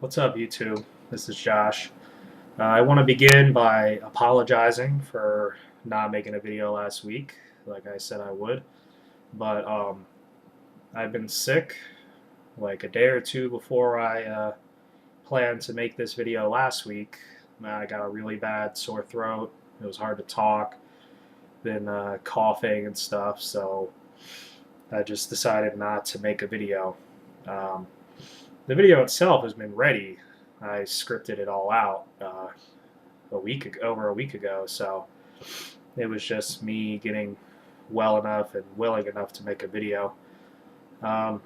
What's up, YouTube? This is Josh. I want to begin by apologizing for not making a video last week, like I said I would. But I've been sick like a day or two before I planned to make this video last week. I got a really bad sore throat. It was hard to talk. Been coughing and stuff, so I just decided not to make a video. Um, the video itself has been ready. I scripted it all out over a week ago, so it was just me getting well enough and willing enough to make a video. Um,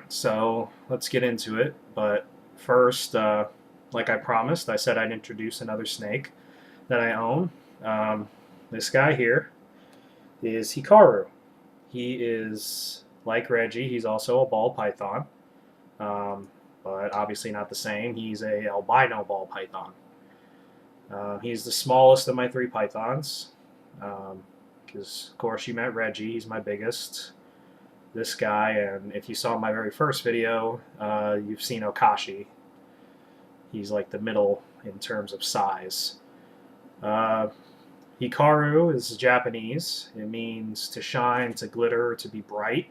so let's get into it. But first, like I promised, I said I'd introduce another snake that I own. This guy here is Hikaru. He is like Reggie. He's also a ball python. But obviously not the same. He's a albino ball python. He's the smallest of my three pythons, because of course you met Reggie. He's my biggest. This guy, and if you saw my very first video, you've seen Okashi. He's like the middle in terms of size. Hikaru is Japanese. It means to shine, to glitter, to be bright.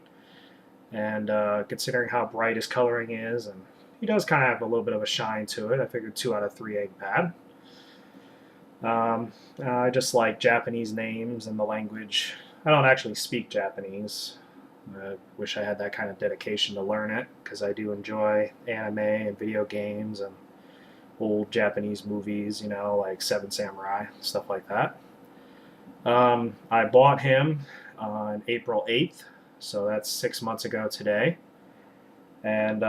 And considering how bright his coloring is, and he does kind of have a little bit of a shine to it, I figured 2 out of 3 ain't bad. I just like Japanese names and the language. I don't actually speak Japanese. I wish I had that kind of dedication to learn it, because I do enjoy anime and video games and old Japanese movies, you know, like Seven Samurai, stuff like that. I bought him on April 8th. So that's 6 months ago today. And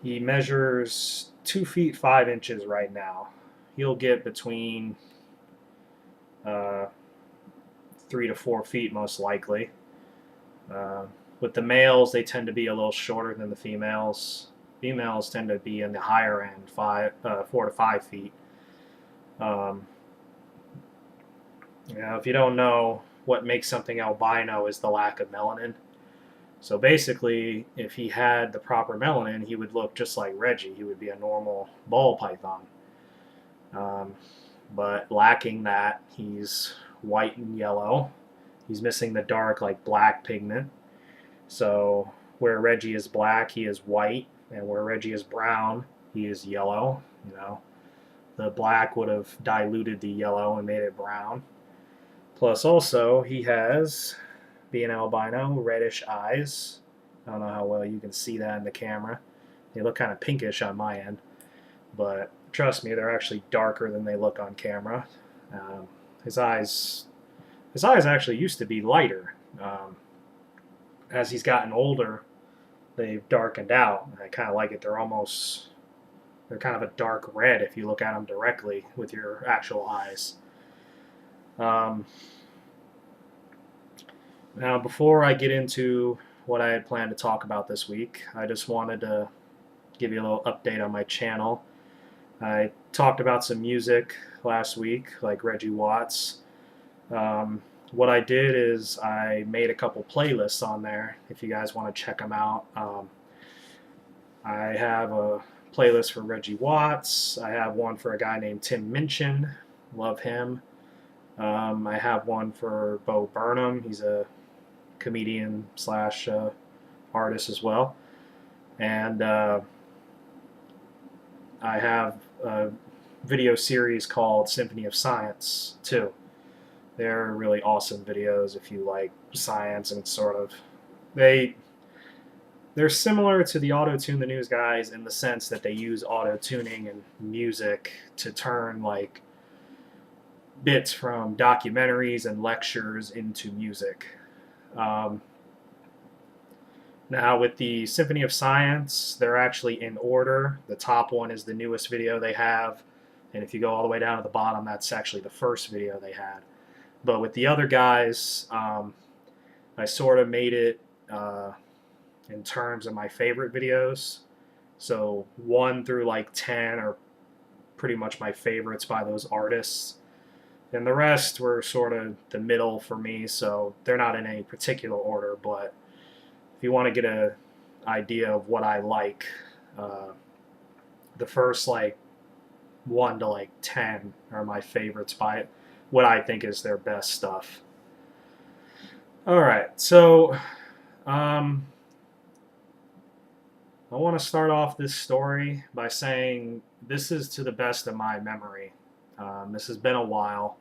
he measures 2 feet 5 inches right now. He'll get between 3 to 4 feet most likely. With the males, they tend to be a little shorter than the females. Females tend to be in the higher end, 4 to 5 feet. If you don't know, what makes something albino is the lack of melanin. So basically, if he had the proper melanin, he would look just like Reggie. He would be a normal ball python. But lacking that, he's white and yellow. He's missing the dark, like black pigment. So where Reggie is black, he is white, and where Reggie is brown, he is yellow. You know, the black would have diluted the yellow and made it brown. Plus, also, he has, being albino, reddish eyes. I don't know how well you can see that in the camera. They look kind of pinkish on my end, but trust me, they're actually darker than they look on camera. His eyes actually used to be lighter. As he's gotten older, they've darkened out. I kind of like it. They're kind of a dark red if you look at them directly with your actual eyes. Now, before I get into what I had planned to talk about this week, I just wanted to give you a little update on my channel. I talked about some music last week, like Reggie Watts. What I did is I made a couple playlists on there, if you guys want to check them out. I have a playlist for Reggie Watts. I have one for a guy named Tim Minchin. Love him. I have one for Bo Burnham. He's a comedian slash artist as well. And I have a video series called Symphony of Science too. They're really awesome videos if you like science, and sort of they're similar to the Auto-Tune the News guys in the sense that they use auto-tuning and music to turn like bits from documentaries and lectures into music. Now with the Symphony of Science, they're actually in order. The top one is the newest video they have, and if you go all the way down to the bottom, that's actually the first video they had. But with the other guys, I sort of made it in terms of my favorite videos. So 1 through like 10 are pretty much my favorites by those artists. And the rest were sort of the middle for me, so they're not in any particular order. But if you want to get an idea of what I like, Uh, the first like 1 to like 10 are my favorites by what I think is their best stuff. All right, so um, I want to start off this story by saying this is to the best of my memory. This has been a while,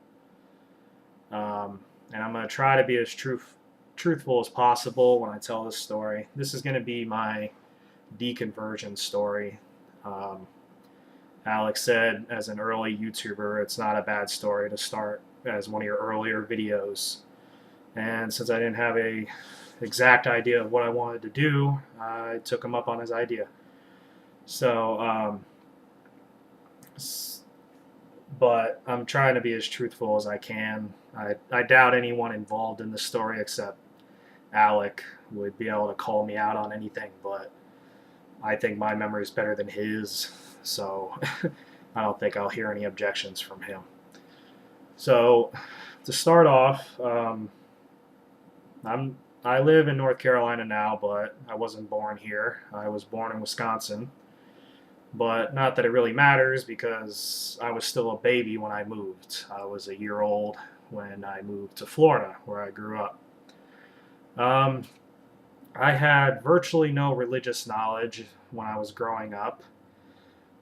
and I'm going to try to be as truthful as possible when I tell this story. This is going to be my deconversion story. Um, Alex said, as an early YouTuber, it's not a bad story to start as one of your earlier videos. And since I didn't have a exact idea of what I wanted to do, I took him up on his idea. So, but I'm trying to be as truthful as I can. I doubt anyone involved in the story except Alec would be able to call me out on anything, but I think my memory is better than his, so I don't think I'll hear any objections from him. So, to start off, I live in North Carolina now, but I wasn't born here. I was born in Wisconsin, but not that it really matters because I was still a baby when I moved. I was a year old when I moved to Florida, where I grew up. Um, I had virtually no religious knowledge when I was growing up.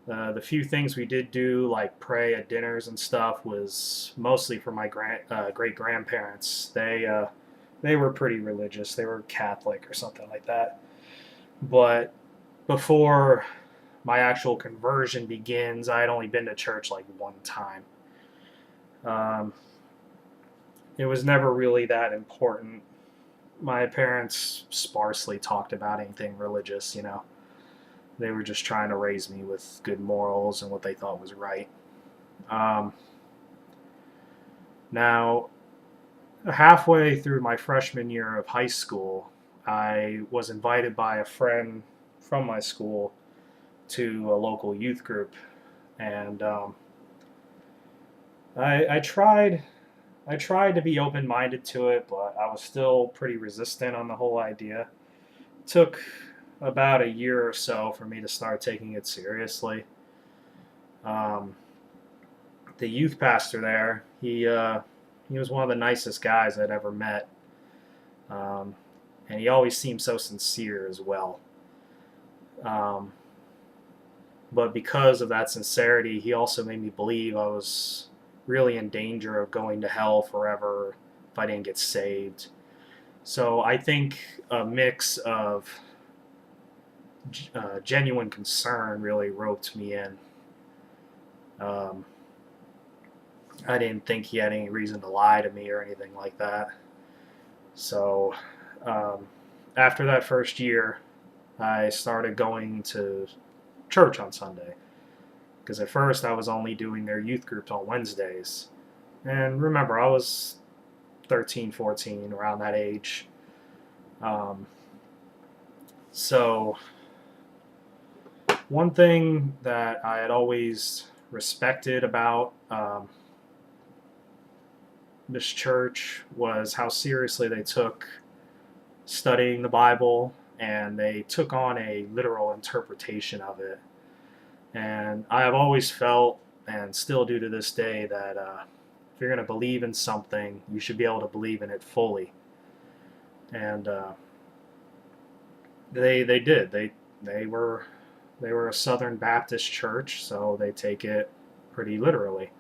The few things we did do, like pray at dinners and stuff, was mostly for my great grandparents. They were pretty religious. They were Catholic or something like that. But before my actual conversion begins, I had only been to church like one time. Um, it was never really that important. My parents sparsely talked about anything religious, you know. They were just trying to raise me with good morals and what they thought was right. Um, Now, halfway through my freshman year of high school, I was invited by a friend from my school to a local youth group, and I tried to be open-minded to it, but I was still pretty resistant on the whole idea. It took about a year or so for me to start taking it seriously. Um, the youth pastor there, he was one of the nicest guys I'd ever met, um, and he always seemed so sincere as well. Um, but because of that sincerity, he also made me believe I was really in danger of going to hell forever if I didn't get saved. So I think a mix of genuine concern really roped me in. Um, I didn't think he had any reason to lie to me or anything like that. So um, after that first year, I started going to church on Sunday. Because at first I was only doing their youth groups on Wednesdays. And remember, I was 13, 14, around that age. Um, so, one thing that I had always respected about this church was how seriously they took studying the Bible, and they took on a literal interpretation of it. And I have always felt, and still do to this day, that if you're going to believe in something, you should be able to believe in it fully. And they did. They were a Southern Baptist church, so they take it pretty literally.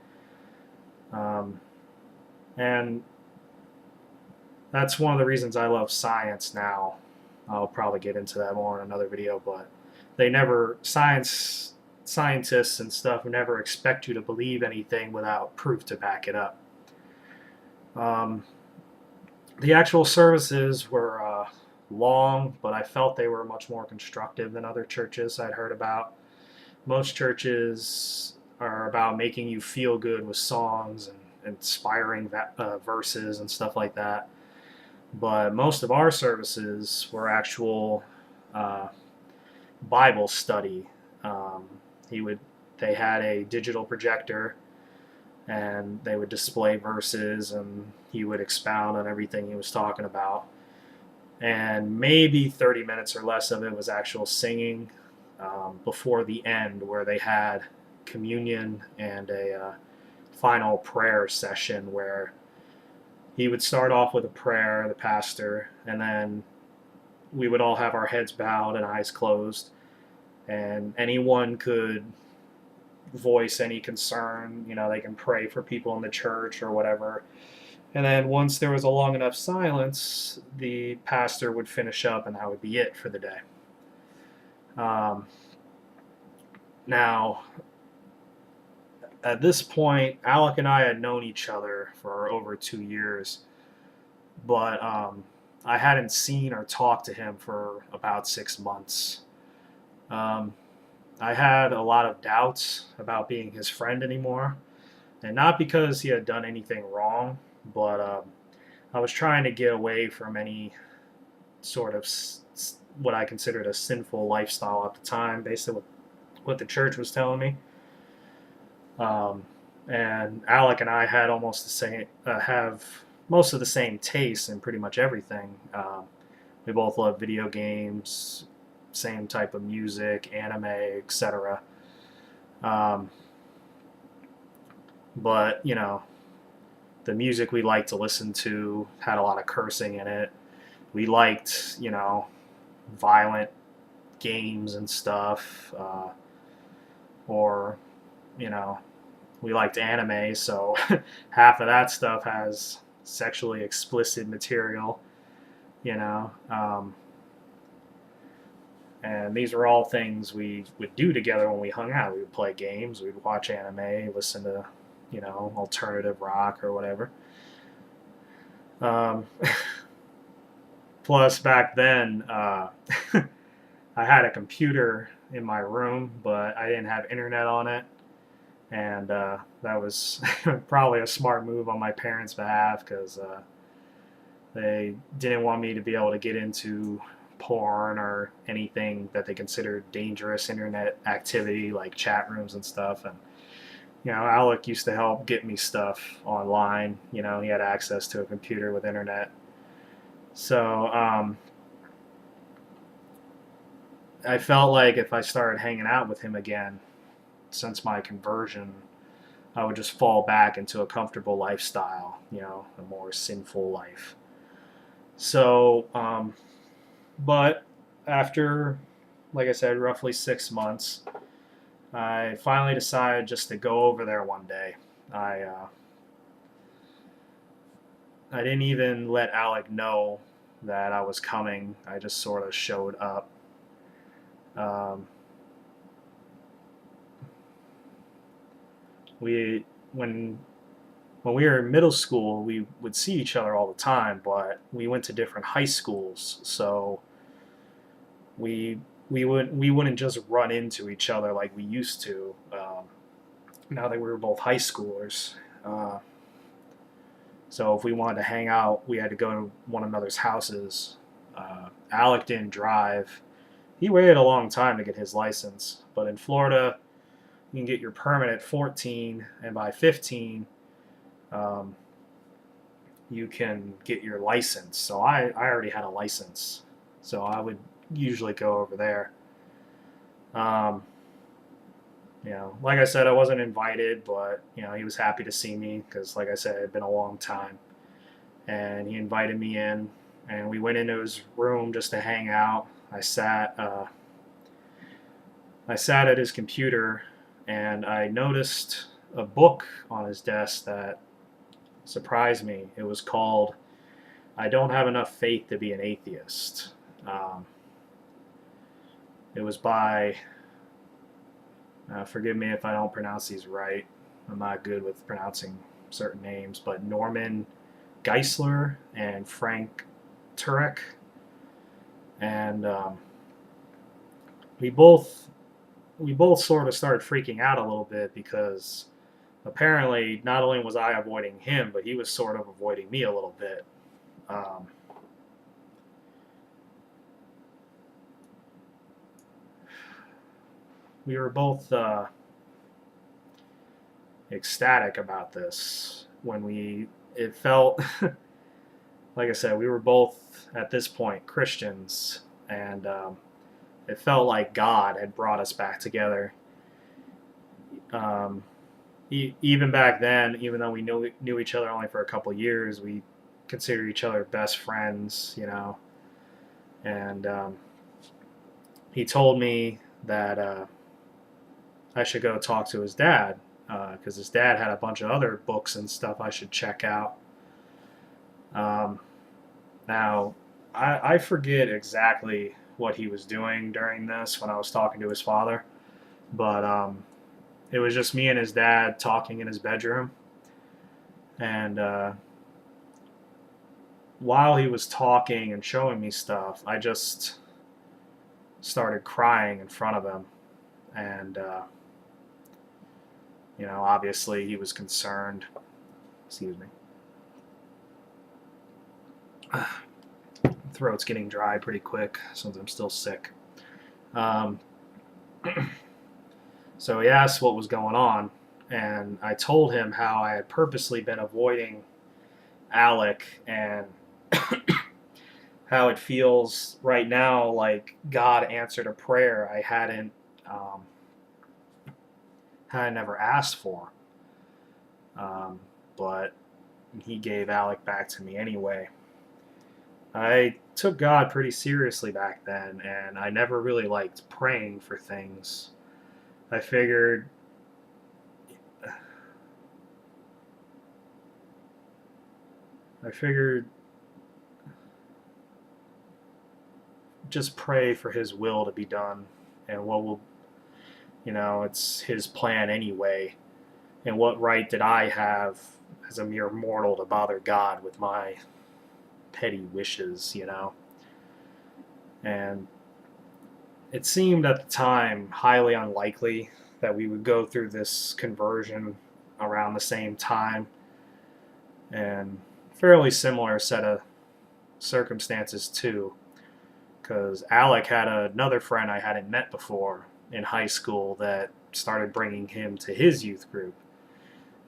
Um, and that's one of the reasons I love science now. I'll probably get into that more in another video, but scientists and stuff never expect you to believe anything without proof to back it up. Um, the actual services were long, but I felt they were much more constructive than other churches I'd heard about. Most churches are about making you feel good with songs and inspiring verses and stuff like that. But most of our services were actual Bible study. Um, they had a digital projector, and they would display verses, and he would expound on everything he was talking about. And maybe 30 minutes or less of it was actual singing. before the end, where they had communion and a final prayer session where he would start off with a prayer, the pastor, and then we would all have our heads bowed and eyes closed, and anyone could voice any concern. They can pray for people in the church or whatever. And then once there was a long enough silence, the pastor would finish up, and that would be it for the day. Um, Now, at this point, Alec and I had known each other for over 2 years, but I hadn't seen or talked to him for about 6 months. Um, I had a lot of doubts about being his friend anymore, and not because he had done anything wrong, but I was trying to get away from any sort of what I considered a sinful lifestyle at the time, based on what the church was telling me. And Alec and I had almost the same, have most of the same tastes in pretty much everything. We both love video games, same type of music, anime, etc. But the music we liked to listen to had a lot of cursing in it. We liked, violent games and stuff, or we liked anime, so half of that stuff has sexually explicit material, you know. And these were all things we would do together when we hung out. We would play games, we'd watch anime, listen to, alternative rock or whatever. Um, Plus, back then, I had a computer in my room, but I didn't have internet on it. And that was probably a smart move on my parents' behalf, because they didn't want me to be able to get into porn or anything that they considered dangerous internet activity, like chat rooms and stuff. And Alec used to help get me stuff online. He had access to a computer with internet. So I felt like if I started hanging out with him again, since my conversion, I would just fall back into a comfortable lifestyle, a more sinful life. So, but after, like I said, roughly 6 months, I finally decided just to go over there one day. I didn't even let Alec know that I was coming. I just sort of showed up. Um, we when we were in middle school, we would see each other all the time, but we went to different high schools, so we wouldn't just run into each other like we used to. Now that we were both high schoolers. So if we wanted to hang out, we had to go to one another's houses. Alec didn't drive. He waited a long time to get his license, but in Florida, you can get your permit at 14, and by 15, you can get your license. So I already had a license, so I would usually go over there. Um, like I said, I wasn't invited, but he was happy to see me because, like I said, it had been a long time, and he invited me in, and we went into his room just to hang out. I sat at his computer, and I noticed a book on his desk that surprised me. It was called "I Don't Have Enough Faith to Be an Atheist." It was by, forgive me if I don't pronounce these right. I'm not good with pronouncing certain names, but Norman Geisler and Frank Turek. And we both sort of started freaking out a little bit, because apparently not only was I avoiding him, but he was sort of avoiding me a little bit. We were both ecstatic about this when it felt, like I said, we were both at this point Christians, and it felt like God had brought us back together. Um, Even back then, even though we knew each other only for a couple of years, we considered each other best friends, you know. And he told me that I should go talk to his dad because his dad had a bunch of other books and stuff I should check out. Um, Now, I forget exactly what he was doing during this when I was talking to his father, but it was just me and his dad talking in his bedroom. And while he was talking and showing me stuff, I just started crying in front of him. And, obviously he was concerned. Excuse me. Throat's getting dry pretty quick since I'm still sick. Um, so he asked what was going on, and I told him how I had purposely been avoiding Alec and how it feels right now like God answered a prayer I um, had never asked for. Um, but he gave Alec back to me anyway. I took God pretty seriously back then, and I never really liked praying for things. I figured I figured just pray for his will to be done and what will, it's his plan anyway. And what right did I have as a mere mortal to bother God with my petty wishes? And it seemed at the time highly unlikely that we would go through this conversion around the same time, and fairly similar set of circumstances too, because Alec had another friend I hadn't met before in high school that started bringing him to his youth group,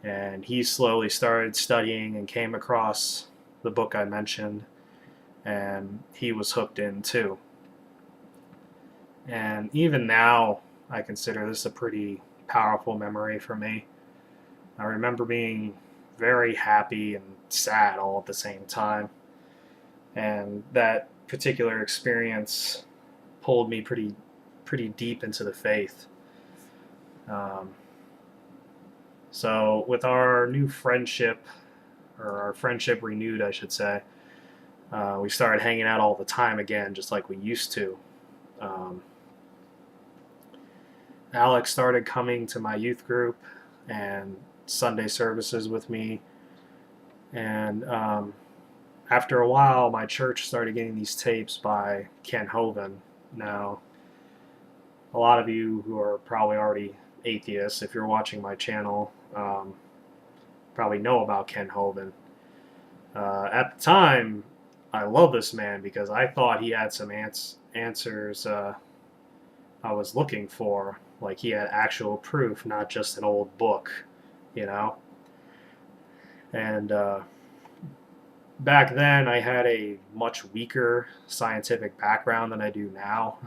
and he slowly started studying and came across the book I mentioned, and he was hooked in too. And even now, I consider this a pretty powerful memory for me. I remember being very happy and sad all at the same time. And that particular experience pulled me pretty deep into the faith. Um, so with our new friendship, or our friendship renewed, I should say, we started hanging out all the time again, just like we used to. Um, Alex started coming to my youth group and Sunday services with me. And after a while, my church started getting these tapes by Ken Hovind. Now, a lot of you who are probably already atheists, if you're watching my channel, probably know about Ken Hovind. At the time, I love this man because I thought he had some answers I was looking for. Like he had actual proof, not just an old book. And back then, I had a much weaker scientific background than I do now.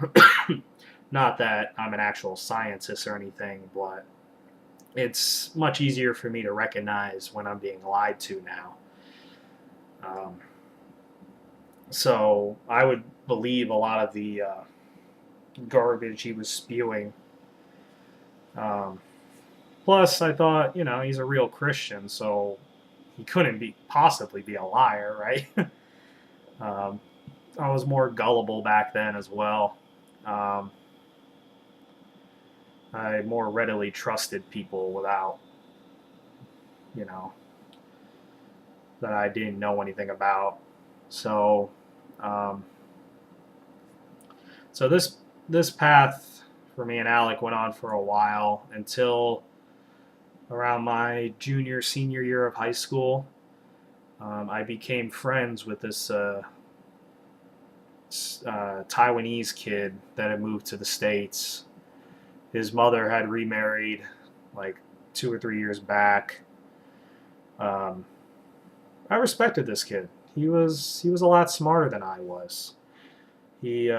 Not that I'm an actual scientist or anything, but it's much easier for me to recognize when I'm being lied to now. Um, so I would believe a lot of the garbage he was spewing. Um, Plus, I thought, he's a real Christian, so he couldn't possibly be a liar, right? um, I was more gullible back then as well. Um, I more readily trusted people without, you know, that I didn't know anything about. So, um, so this path for me and Alec went on for a while until around my senior year of high school. I became friends with this Taiwanese kid that had moved to the States. His mother had remarried like 2 or 3 years back. Um, I respected this kid. He was a lot smarter than I was. He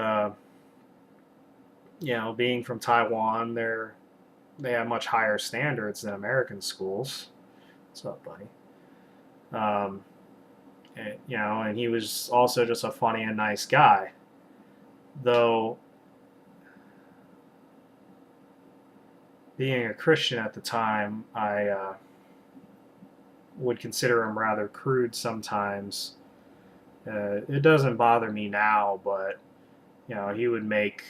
being from Taiwan, they have much higher standards than American schools. What's up, buddy? Um, and he was also just a funny and nice guy. Though being a Christian at the time, I would consider him rather crude sometimes. It doesn't bother me now, but he would make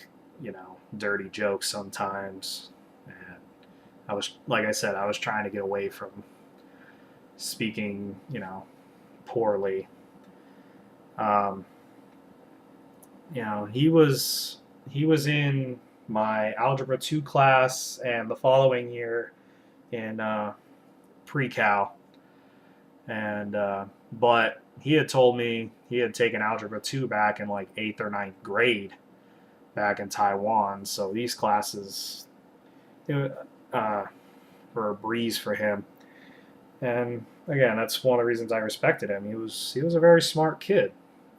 dirty jokes sometimes, and like I said, I was trying to get away from speaking, poorly. Um, he was in my Algebra 2 class, and the following year in pre-cal, and but he had told me he had taken Algebra 2 back in like 8th or ninth grade back in Taiwan. So these classes uh, were a breeze for him. And again, that's one of the reasons I respected him. He was a very smart kid.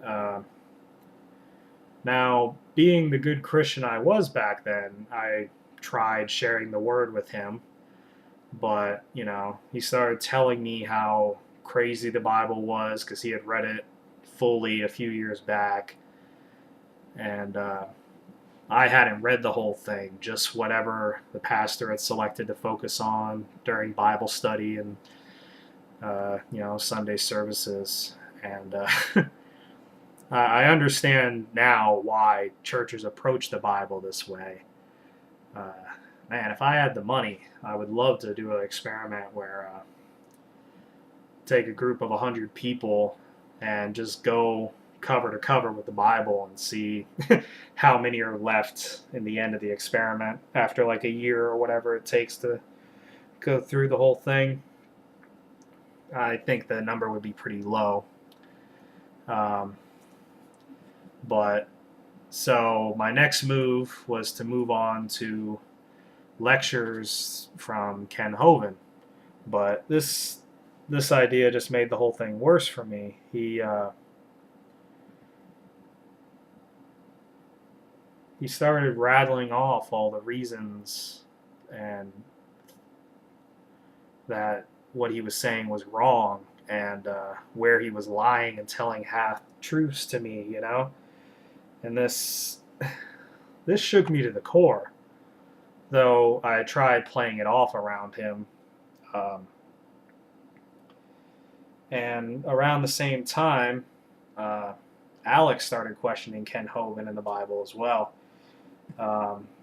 Uh, Now, being the good Christian I was back then, I tried sharing the word with him, but he started telling me how crazy the Bible was because he had read it fully a few years back, and I hadn't read the whole thing, just whatever the pastor had selected to focus on during Bible study and Sunday services. And I understand now why churches approach the Bible this way. Uh, Man, if I had the money, I would love to do an experiment where take a group of 100 people and just go cover to cover with the Bible and see how many are left in the end of the experiment after like a year or whatever it takes to go through the whole thing. I think the number would be pretty low. Um, but so my next move was to move on to lectures from Ken Hovind. But this idea just made the whole thing worse for me. He started rattling off all the reasons and that what he was saying was wrong, and where he was lying and telling half truths to me, and this shook me to the core. Though I tried playing it off around him, um, and around the same time, uh, Alex started questioning Ken Hovind in the Bible as well.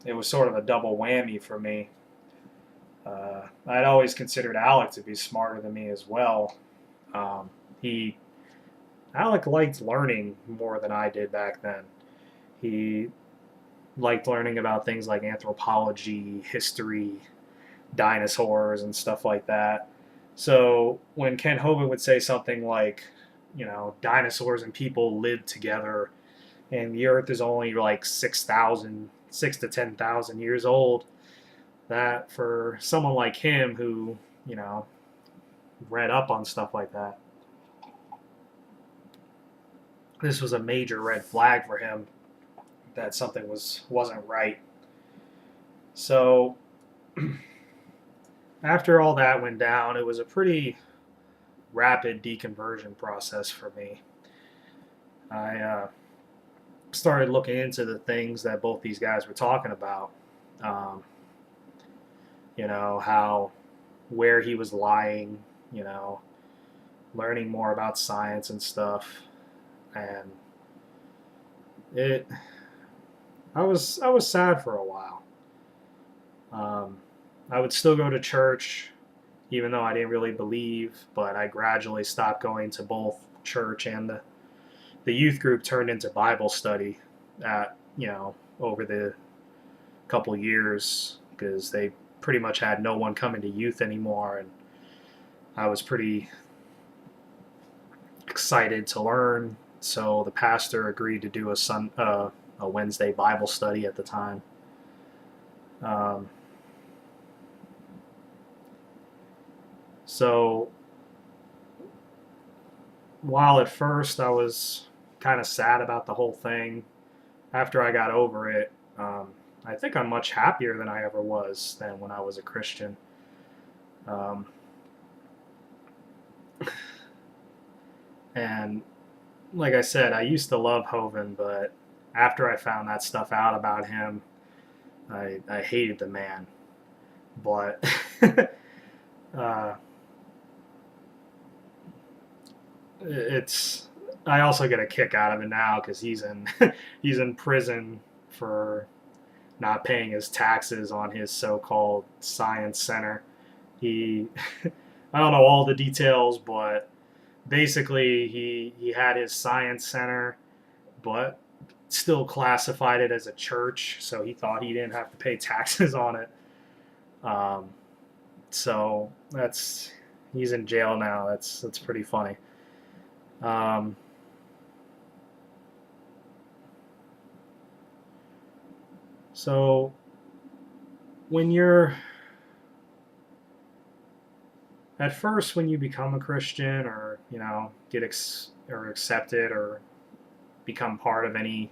It was sort of a double whammy for me. I'd always considered Alec to be smarter than me as well. Um, he Alec liked learning more than I did back then. He liked learning about things like anthropology, history, dinosaurs, and stuff like that. So when Ken Hovind would say something like, dinosaurs and people lived together, and the Earth is only like 6 to 10,000 years old, that for someone like him who, you know, read up on stuff like that, this was a major red flag for him that something wasn't right. So after all that went down, it was a pretty rapid deconversion process for me. I started looking into the things that both these guys were talking about. Um, how where he was lying, you know, learning more about science and stuff, and it. I was sad for a while. Um, I would still go to church, even though I didn't really believe, but I gradually stopped going to both church and the youth group turned into Bible study at over the couple years because they pretty much had no one coming to youth anymore, and I was pretty excited to learn. So the pastor agreed to do a Wednesday Bible study at the time. Um, so while at first I was kind of sad about the whole thing, after I got over it, I think I'm much happier than I ever was than when I was a Christian. Um, and like I said, I used to love Hovind, but after I found that stuff out about him, I hated the man. But uh, it's I also get a kick out of it now because he's in he's in prison for not paying his taxes on his so-called science center. He I don't know all the details, but basically he had his science center, but still classified it as a church, so he thought he didn't have to pay taxes on it. Um, so that's he's in jail now. That's pretty funny. Um, so when you're at first when you become a Christian or get or accepted or become part of any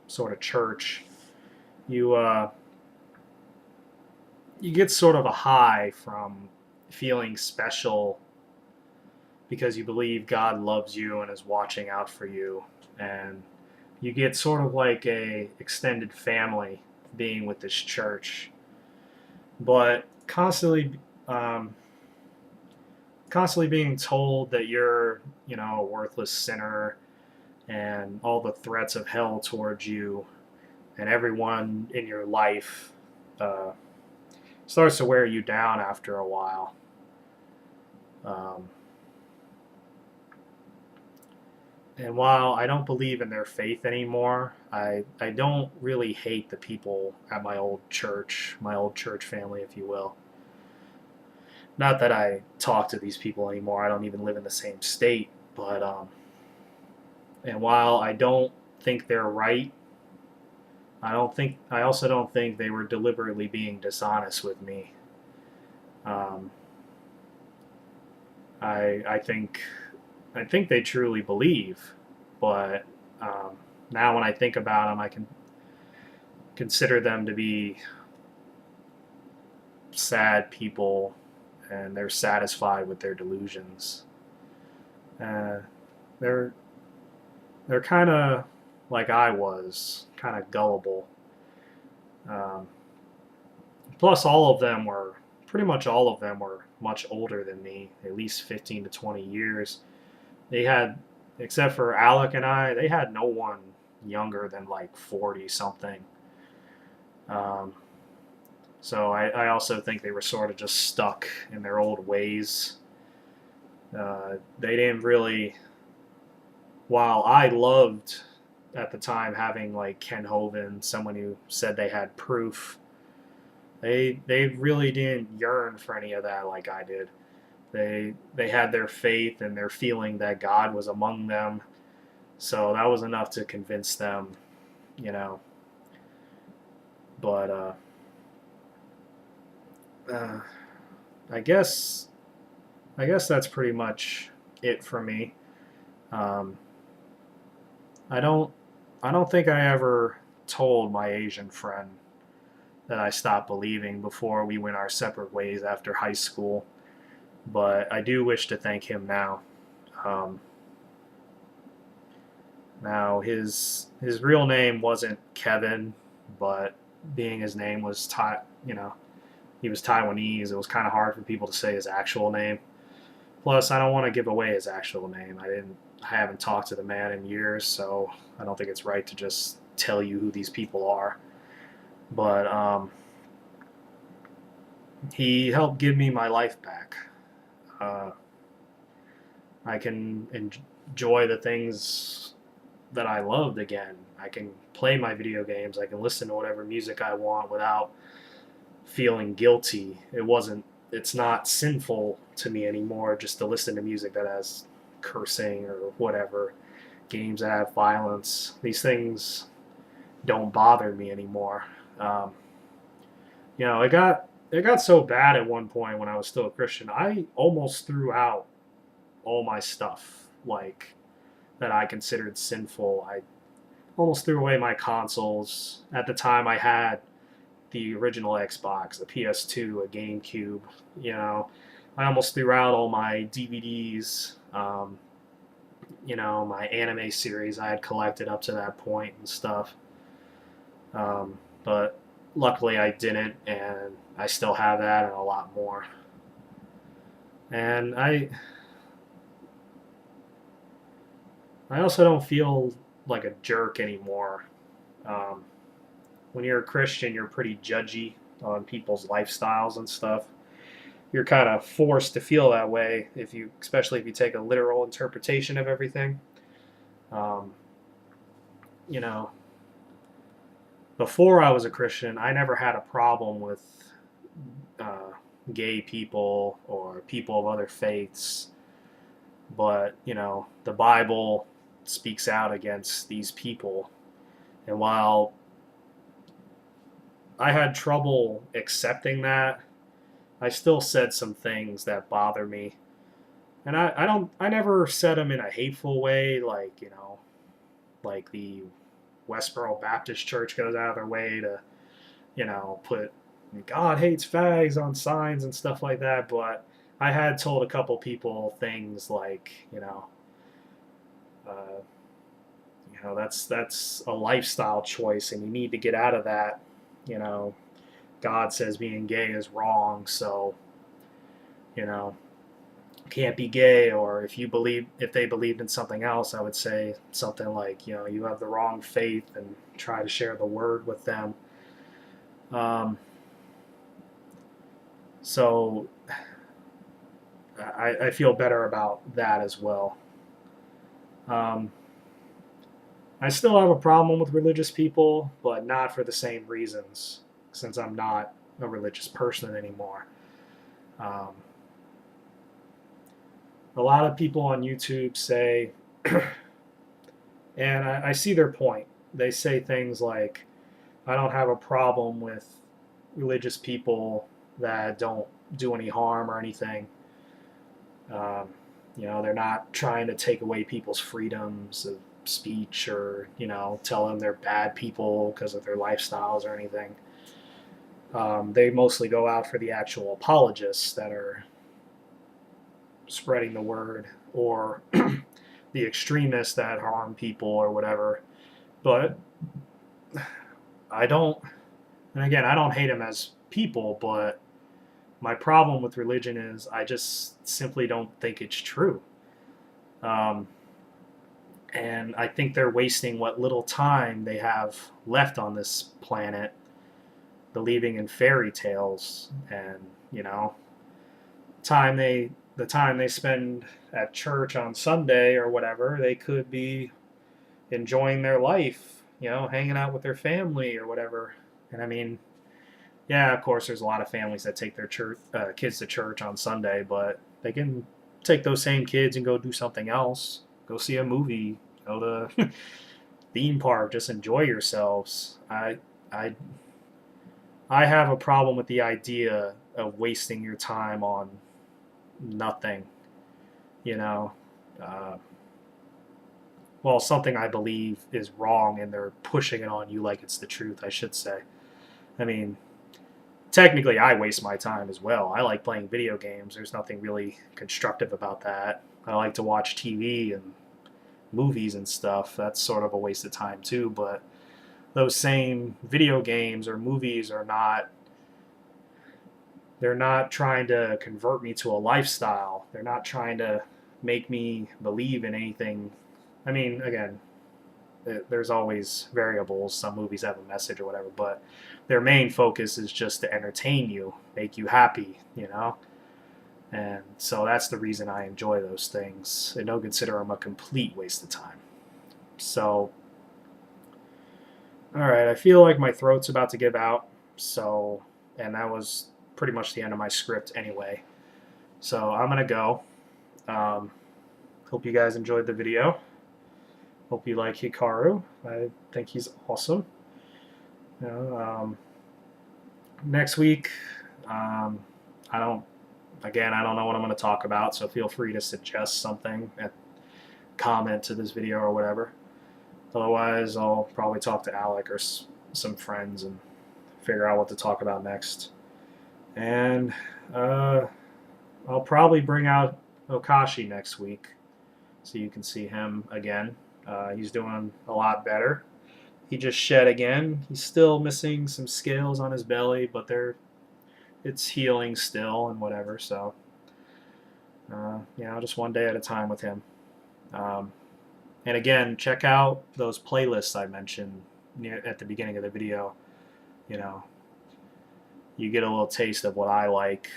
sort of church, you you get sort of a high from feeling special because you believe God loves you and is watching out for you, and you get sort of like a extended family being with this church. But um, constantly being told that you're a worthless sinner, and all the threats of hell towards you and everyone in your life uh, starts to wear you down after a while. Um, and while I don't believe in their faith anymore, I don't really hate the people at my old church family, if you will. Not that I talk to these people anymore. I don't even live in the same state. But and while I don't think they're right, I also don't think they were deliberately being dishonest with me. Um, I think they truly believe, but now when I think about them, I can consider them to be sad people, and they're satisfied with their delusions. Uh, they're they're kind of like I was, kind of gullible. Um, Plus, pretty much all of them were much older than me, at least 15 to 20 years. They had, except for Alec and I, they had no one younger than like 40 something. Um, so I also think they were sort of just stuck in their old ways. They didn't really, while I loved at the time having like Ken Hovind, someone who said they had proof, they really didn't yearn for any of that like I did. They had their faith and their feeling that God was among them, so that was enough to convince them, you know. But uh, I guess that's pretty much it for me. Um, I don't I don't think I ever told my Asian friend that I stopped believing before we went our separate ways after high school, but I do wish to thank him now. Um, Now his real name wasn't Kevin, but being his name was he was Taiwanese. It was kind of hard for people to say his actual name. Plus, I don't want to give away his actual name. I haven't talked to the man in years, so I don't think it's right to just tell you who these people are. But he helped give me my life back. Uh, I can enjoy the things that I loved again. I can play my video games. I can listen to whatever music I want without feeling guilty. It's not sinful to me anymore just to listen to music that has cursing or whatever, games that have violence. These things don't bother me anymore. Um, it got so bad at one point when I was still a Christian. I almost threw out all my stuff like that I considered sinful. I almost threw away my consoles. At the time, I had the original Xbox, the PS2, a GameCube. You know, I almost threw out all my DVDs. My anime series I had collected up to that point and stuff. But luckily I didn't, and I still have that and a lot more. And I also don't feel like a jerk anymore. Um, when you're a Christian, you're pretty judgy on people's lifestyles and stuff. You're kind of forced to feel that way especially if you take a literal interpretation of everything. Um, you know, Before I was a Christian, I never had a problem with uh, gay people or people of other faiths, but the Bible speaks out against these people. And while I had trouble accepting that, I still said some things that bother me. And I never said them in a hateful way, like the Westboro Baptist Church goes out of their way to, put God hates fags on signs and stuff like that. But I had told a couple people things like, uh, that's a lifestyle choice, and you need to get out of that. You know, God says being gay is wrong, so you know can't be gay. Or if they believed in something else, I would say something like, you have the wrong faith, and try to share the word with them. So I feel better about that as well. Um, I still have a problem with religious people, but not for the same reasons, since I'm not a religious person anymore. Um, a lot of people on YouTube say, and I see their point. They say things like, I don't have a problem with religious people that don't do any harm or anything. Um, they're not trying to take away people's freedoms of speech, or, tell them they're bad people because of their lifestyles or anything. They mostly go out for the actual apologists that are spreading the word, or the extremists that harm people or whatever. But I don't, and again, I don't hate them as people, but my problem with religion is I just simply don't think it's true. Um, and I think they're wasting what little time they have left on this planet believing in fairy tales, and time they the time they spend at church on Sunday or whatever, they could be enjoying their life, hanging out with their family or whatever. And I mean, yeah, of course, there's a lot of families that take their kids to church on Sunday, but they can take those same kids and go do something else. Go see a movie. Go to theme park. Just enjoy yourselves. I I have a problem with the idea of wasting your time on nothing. You know, uh, something I believe is wrong, and they're pushing it on you like it's the truth, I should say. I mean, technically, I waste my time as well. I like playing video games. There's nothing really constructive about that. I like to watch TV and movies and stuff. That's sort of a waste of time too. But those same video games or movies are not. They're not trying to convert me to a lifestyle. They're not trying to make me believe in anything. I mean, again, there's always variables. Some movies have a message or whatever, but their main focus is just to entertain you, make you happy. And so that's the reason I enjoy those things. I don't consider them a complete waste of time. So, all right, I feel like my throat's about to give out. So, and that was pretty much the end of my script anyway. So I'm gonna go. Um, Hope you guys enjoyed the video. Hope you like Hikaru. I think he's awesome. Next week, I don't. Again, I don't know what I'm going to talk about, so feel free to suggest something and comment to this video or whatever. Otherwise, I'll probably talk to Alec or some friends and figure out what to talk about next. And I'll probably bring out Okashi next week so you can see him again. He's doing a lot better. He just shed again. He's still missing some scales on his belly, but it's healing still and whatever. So, just one day at a time with him. Um, and again, check out those playlists I mentioned at the beginning of the video. You know, you get a little taste of what I like.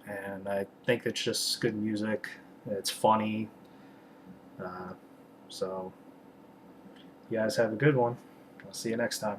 And I think it's just good music. It's funny. So, you guys have a good one. I'll see you next time.